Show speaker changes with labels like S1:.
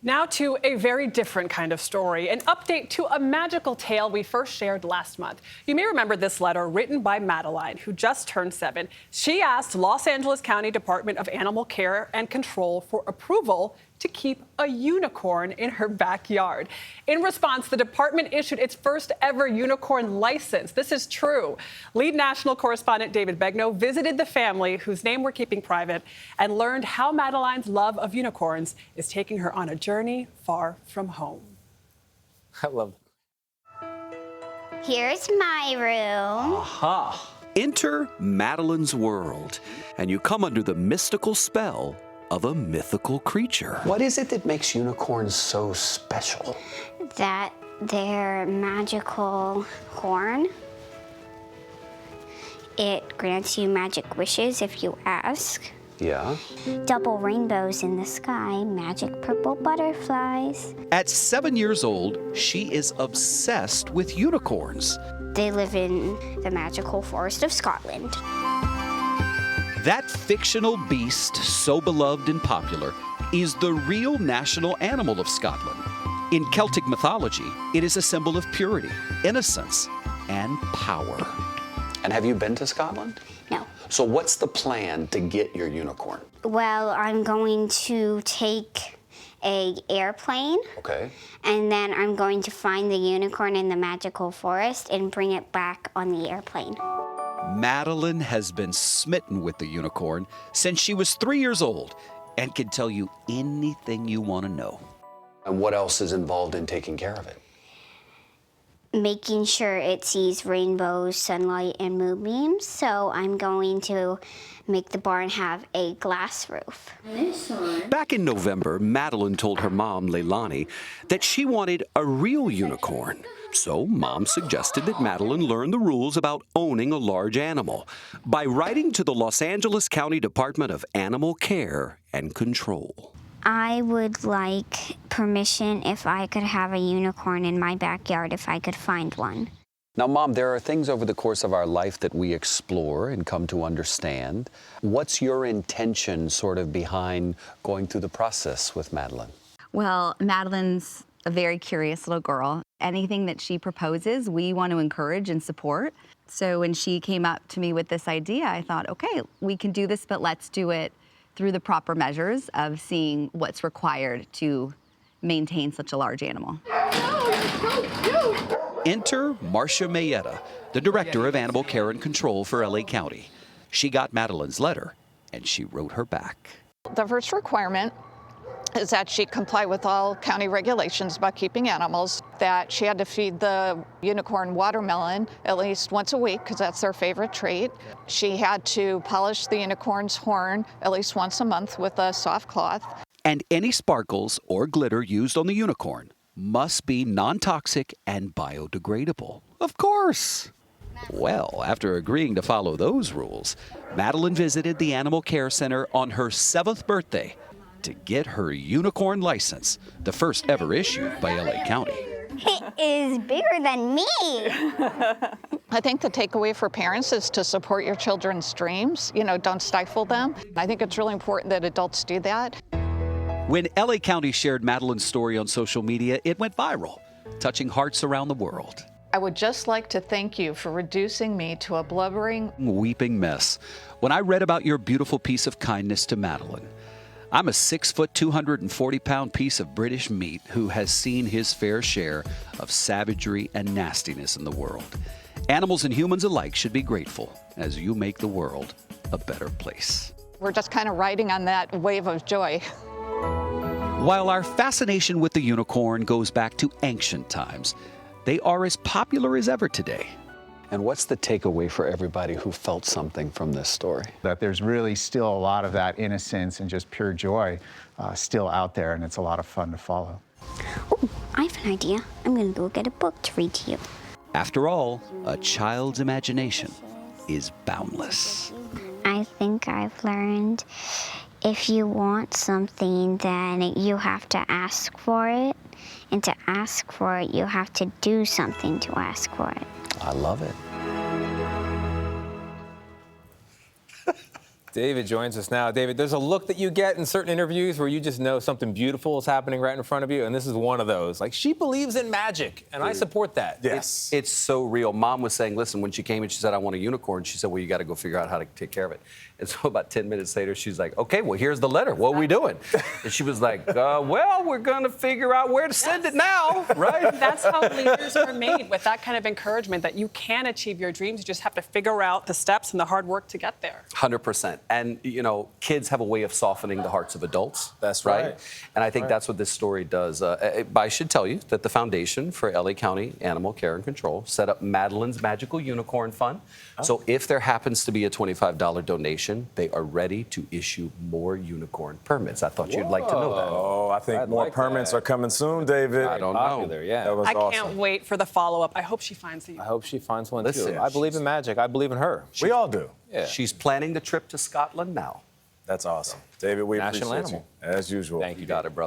S1: Now to a very different kind of story, an update to a magical tale we first shared last month. You may remember this letter written by Madeline, who just turned 7. She asked Los Angeles County Department of Animal Care and Control for approval to keep a unicorn in her backyard. In response, the department issued its first ever unicorn license. This is true. Lead national correspondent David Begnaud visited the family, whose name we're keeping private, and learned how Madeline's love of unicorns is taking her on a journey far from home.
S2: I love it.
S3: Here's my room.
S2: Aha!
S4: Enter Madeline's world, and you come under the mystical spell of a mythical creature.
S5: What is it that makes unicorns so special?
S3: That their magical horn. It grants you magic wishes if you ask.
S5: Yeah.
S3: Double rainbows in the sky, magic purple butterflies.
S4: At 7 years old, she is obsessed with unicorns.
S3: They live in the magical forest of Scotland.
S4: That fictional beast, so beloved and popular, is the real national animal of Scotland. In Celtic mythology, it is a symbol of purity, innocence, and power.
S5: And have you been to Scotland?
S3: No.
S5: So what's the plan to get your unicorn?
S3: Well, I'm going to take an airplane.
S5: Okay.
S3: And then I'm going to find the unicorn in the magical forest and bring it back on the airplane.
S4: Madeline has been smitten with the unicorn since she was 3 years old and can tell you anything you want to know.
S5: And what else is involved in taking care of it?
S3: Making sure it sees rainbows, sunlight, and moonbeams. So I'm going to make the barn have a glass roof.
S4: Back in November, Madeline told her mom, Leilani, that she wanted a real unicorn. So Mom suggested that Madeline learn the rules about owning a large animal by writing to the Los Angeles County Department of Animal Care and Control.
S3: I would like permission if I could have a unicorn in my backyard if I could find one.
S5: Now, Mom, there are things over the course of our life that we explore and come to understand. What's your intention sort of behind going through the process with Madeline?
S6: Well, Madeline's a very curious little girl. Anything that she proposes, we want to encourage and support. So when she came up to me with this idea, I thought, okay, we can do this, but let's do it through the proper measures of seeing what's required to maintain such a large animal.
S4: Enter Marcia Mayetta, the Director of Animal Care and Control for LA County. She got Madeline's letter, and she wrote her back.
S7: The first requirement is that she comply with all county regulations about keeping animals, that she had to feed the unicorn watermelon at least once a week, because that's their favorite treat. She had to polish the unicorn's horn at least once a month with a soft cloth.
S4: And any sparkles or glitter used on the unicorn must be non-toxic and biodegradable. Of course. Well, after agreeing to follow those rules, Madeline visited the Animal Care Center on her 7th birthday to get her unicorn license, the first ever issued by LA County.
S3: It is bigger than me.
S7: I think the takeaway for parents is to support your children's dreams. Don't stifle them. I think it's really important that adults do that.
S4: When LA County shared Madeline's story on social media, it went viral, touching hearts around the world.
S7: I would just like to thank you for reducing me to a blubbering,
S4: weeping mess when I read about your beautiful piece of kindness to Madeline. I'm a 6-foot, 240-pound piece of British meat who has seen his fair share of savagery and nastiness in the world. Animals and humans alike should be grateful as you make the world a better place.
S7: We're just kind of riding on that wave of joy.
S4: While our fascination with the unicorn goes back to ancient times, they are as popular as ever today.
S5: And what's the takeaway for everybody who felt something from this story?
S8: That there's really still a lot of that innocence and just pure joy still out there, and it's a lot of fun to follow.
S3: Oh, I have an idea. I'm going to go get a book to read to you.
S4: After all, a child's imagination is boundless.
S3: I think I've learned if you want something, then you have to ask for it. And to ask for it, you have to do something to ask for it.
S5: I love it.
S2: David joins us now. David, there's a look that you get in certain interviews where you just know something beautiful is happening right in front of you, and this is one of those. Like, she believes in magic, and I support that.
S9: Yes.
S4: It's so real. Mom was saying, listen, when she came and she said, I want a unicorn, she said, well, you got to go figure out how to take care of it. And so about 10 minutes later, she's like, okay, well, here's the letter. What are we doing? And she was like, well, we're going to figure out where to send it now, right?
S1: That's how leaders are made, with that kind of encouragement that you can achieve your dreams. You just have to figure out the steps and the hard work to get there.
S4: 100%. And, you know, kids have a way of softening the hearts of adults.
S9: That's right.
S4: And I think that's what this story does. I should tell you that the Foundation for LA County Animal Care and Control set up Madeline's Magical Unicorn Fund. So if there happens to be a $25 donation, they are ready to issue more unicorn permits. I thought you'd like to know that.
S9: Oh, I think more
S2: like
S9: permits
S2: that.
S9: are coming soon, David.
S4: I don't know.
S2: Popular, yeah.
S9: That was
S1: I
S9: awesome.
S1: can't wait for the follow-up. I hope she finds you.
S2: I hope she finds one,
S4: Listen,
S2: too. I believe in magic. I believe in her.
S9: We all do.
S2: Yeah.
S4: She's planning the trip to Scotland now.
S9: That's awesome. David, we
S2: National
S9: appreciate
S2: animal.
S9: you, as usual.
S2: Thank you,
S4: You got it, brother.